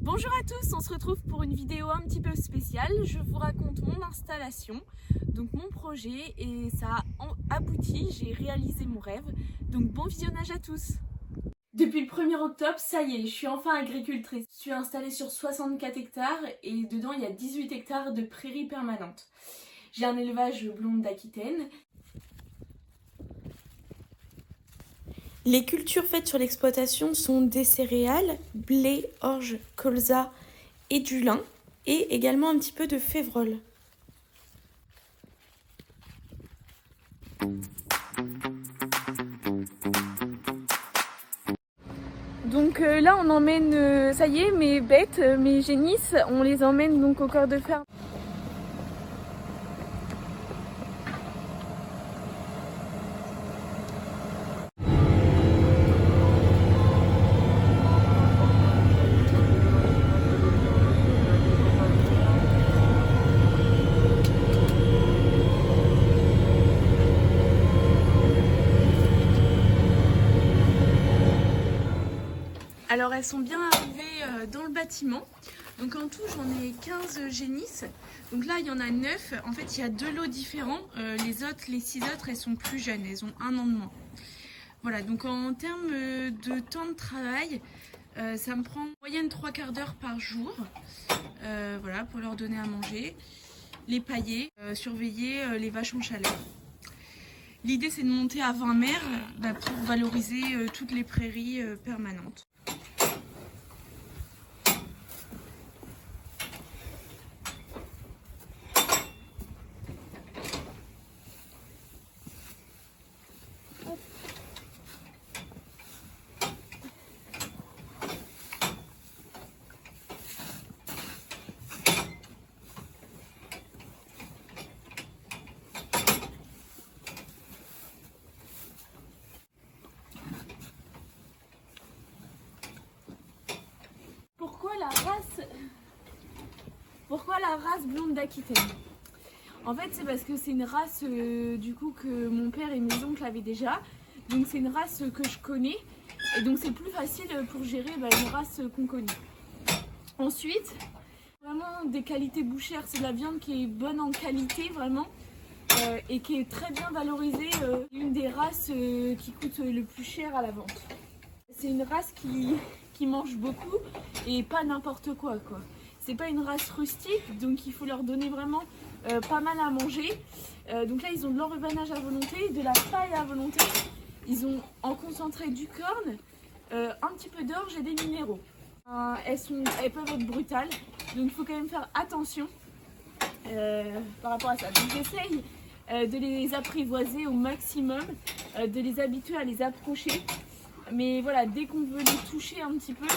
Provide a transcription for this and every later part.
Bonjour à tous, on se retrouve pour une vidéo un petit peu spéciale. Je vous raconte mon installation, donc mon projet, et ça a abouti, j'ai réalisé mon rêve. Donc bon visionnage à tous. Depuis le 1er octobre, ça y est, je suis enfin agricultrice. Je suis installée sur 64 hectares et dedans il y a 18 hectares de prairies permanentes. J'ai un élevage blonde d'Aquitaine. Les cultures faites sur l'exploitation sont des céréales, blé, orge, colza et du lin, et également un petit peu de févrole. Donc là on emmène, ça y est, mes bêtes, mes génisses, on les emmène donc au corps de ferme. Alors elles sont bien arrivées dans le bâtiment. Donc en tout j'en ai 15 génisses. Donc là il y en a 9. En fait il y a 2 lots différents. Les 6 autres elles sont plus jeunes, elles ont 1 an de moins. Voilà, donc en termes de temps de travail, ça me prend en moyenne 3/4 d'heure par jour. Voilà, pour leur donner à manger, les pailler, surveiller les vaches en chaleur. L'idée c'est de monter à 20 mères pour valoriser toutes les prairies permanentes. Pourquoi la race blonde d'Aquitaine? En fait c'est parce que c'est une race du coup que mon père et mes oncles avaient déjà. Donc c'est une race que je connais et donc c'est plus facile pour gérer une race qu'on connaît. Ensuite, vraiment des qualités bouchères, c'est de la viande qui est bonne en qualité vraiment et qui est très bien valorisée. Une des races qui coûte le plus cher à la vente. C'est une race qui mange beaucoup et pas n'importe quoi. C'est pas une race rustique, donc il faut leur donner vraiment pas mal à manger. Donc là ils ont de l'enrubanage à volonté, de la paille à volonté. Ils ont en concentré du corn, un petit peu d'orge et des minéraux. Elles peuvent être brutales, donc il faut quand même faire attention par rapport à ça. Donc j'essaye de les apprivoiser au maximum, de les habituer à les approcher. Mais voilà, dès qu'on veut les toucher un petit peu,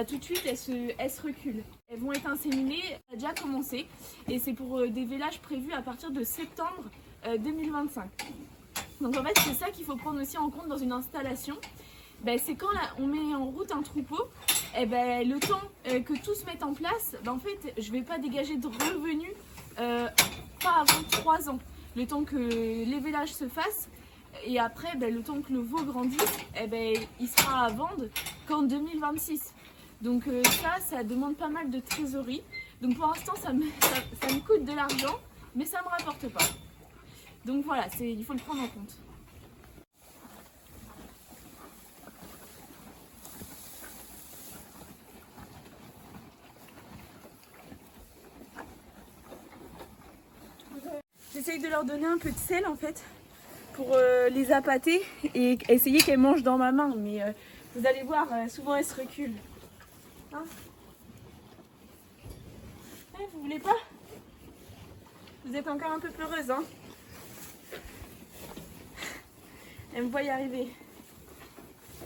tout de suite elles se reculent. Elles vont être inséminées, ça a déjà commencé et c'est pour des vélages prévus à partir de septembre 2025. Donc en fait c'est ça qu'il faut prendre aussi en compte dans une installation. C'est quand on met en route un troupeau, le temps que tout se mette en place, en fait je ne vais pas dégager de revenus pas avant 3 ans. Le temps que les vélages se fassent. Et après, le temps que le veau grandisse, il sera à vendre qu'en 2026. Donc ça demande pas mal de trésorerie. Donc pour l'instant, ça me coûte de l'argent, mais ça ne me rapporte pas. Donc voilà, il faut le prendre en compte. J'essaye de leur donner un peu de sel en fait, pour les appâter et essayer qu'elles mangent dans ma main, mais vous allez voir, souvent elles se reculent. Hein? Vous voulez pas? Vous êtes encore un peu peureuse, hein? Elle me voit y arriver.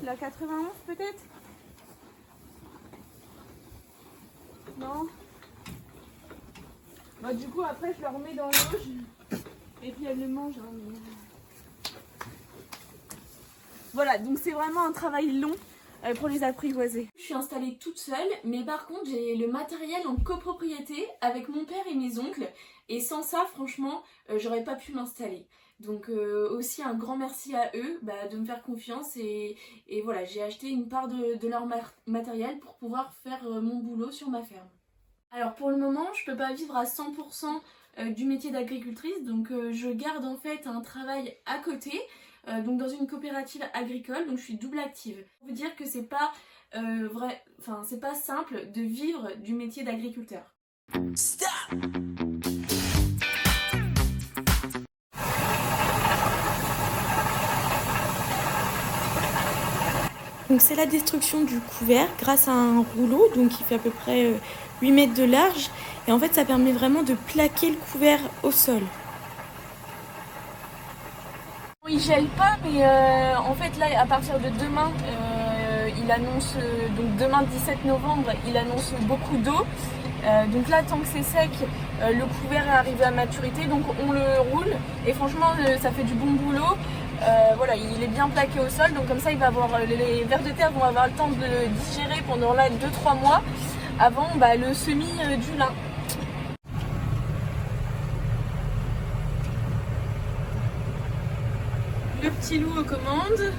La 91 peut-être? Non? Du coup après je leur mets dans l'eau et puis elles le mangent. Hein, mais... Voilà, donc c'est vraiment un travail long pour les apprivoiser. Je suis installée toute seule, mais par contre j'ai le matériel en copropriété avec mon père et mes oncles. Et sans ça, franchement, j'aurais pas pu m'installer. Donc aussi un grand merci à eux de me faire confiance et voilà, j'ai acheté une part de leur matériel pour pouvoir faire mon boulot sur ma ferme. Alors pour le moment, je peux pas vivre à 100% du métier d'agricultrice, donc je garde en fait un travail à côté, donc dans une coopérative agricole, donc je suis double active. Ça veut dire que c'est pas c'est pas simple de vivre du métier d'agriculteur. Donc c'est la destruction du couvert grâce à un rouleau donc qui fait à peu près 8 mètres de large et en fait ça permet vraiment de plaquer le couvert au sol. Il gèle pas mais en fait là à partir de demain il annonce donc demain 17 novembre il annonce beaucoup d'eau. Donc là tant que c'est sec le couvert est arrivé à maturité donc on le roule et franchement ça fait du bon boulot. Voilà, il est bien plaqué au sol, donc comme ça il va avoir, les vers de terre vont avoir le temps de digérer pendant là 2-3 mois avant le semis du lin. Le petit loup aux commandes,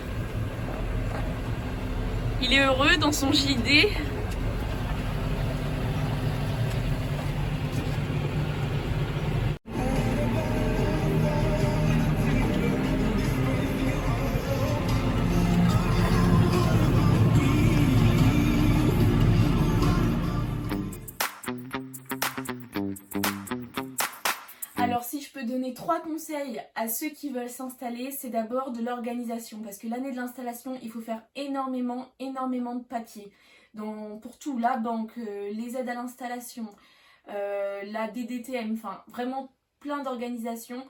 il est heureux dans son JD. Alors si je peux donner 3 conseils à ceux qui veulent s'installer, c'est d'abord de l'organisation. Parce que l'année de l'installation, il faut faire énormément de papiers. Pour tout, la banque, les aides à l'installation, la DDTM, enfin vraiment plein d'organisations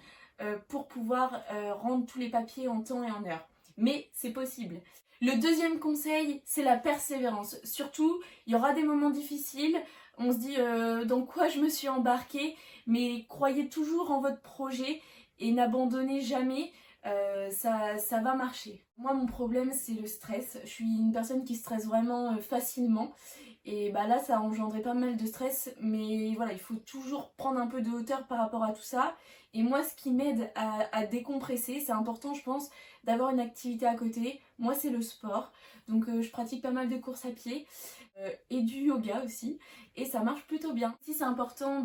pour pouvoir rendre tous les papiers en temps et en heure. Mais c'est possible. Le deuxième conseil, c'est la persévérance. Surtout, il y aura des moments difficiles. On se dit dans quoi je me suis embarquée, mais croyez toujours en votre projet et n'abandonnez jamais, ça va marcher. Moi mon problème c'est le stress, je suis une personne qui stresse vraiment facilement et là ça a engendré pas mal de stress mais voilà il faut toujours prendre un peu de hauteur par rapport à tout ça et moi ce qui m'aide à décompresser, c'est important je pense d'avoir une activité à côté, moi c'est le sport donc je pratique pas mal de courses à pied et du yoga aussi et ça marche plutôt bien. Si c'est important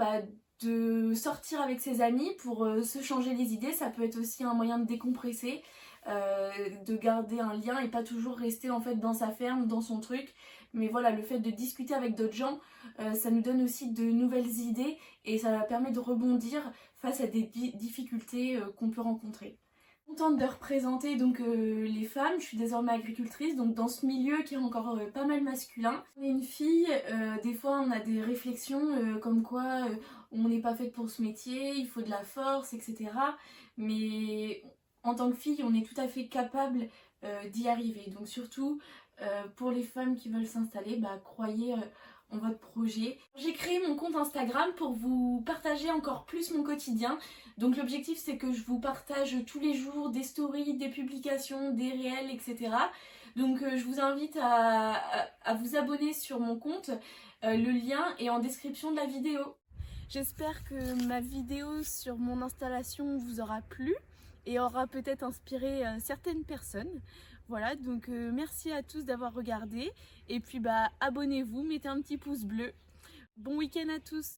de sortir avec ses amis pour se changer les idées, ça peut être aussi un moyen de décompresser, de garder un lien et pas toujours rester en fait dans sa ferme, dans son truc. Mais voilà, le fait de discuter avec d'autres gens, ça nous donne aussi de nouvelles idées et ça permet de rebondir face à des difficultés qu'on peut rencontrer. Contente de représenter donc les femmes, je suis désormais agricultrice donc dans ce milieu qui est encore pas mal masculin. On est une fille, des fois on a des réflexions comme quoi on n'est pas faite pour ce métier, il faut de la force, etc. Mais en tant que fille on est tout à fait capable d'y arriver. Donc surtout pour les femmes qui veulent s'installer, croyez en votre projet. J'ai créé mon compte Instagram pour vous partager encore plus mon quotidien. Donc l'objectif c'est que je vous partage tous les jours des stories, des publications, des réels, etc. Donc je vous invite à vous abonner sur mon compte. Le lien est en description de la vidéo. J'espère que ma vidéo sur mon installation vous aura plu et aura peut-être inspiré certaines personnes. Voilà, donc merci à tous d'avoir regardé et puis abonnez-vous, mettez un petit pouce bleu. Bon week-end à tous!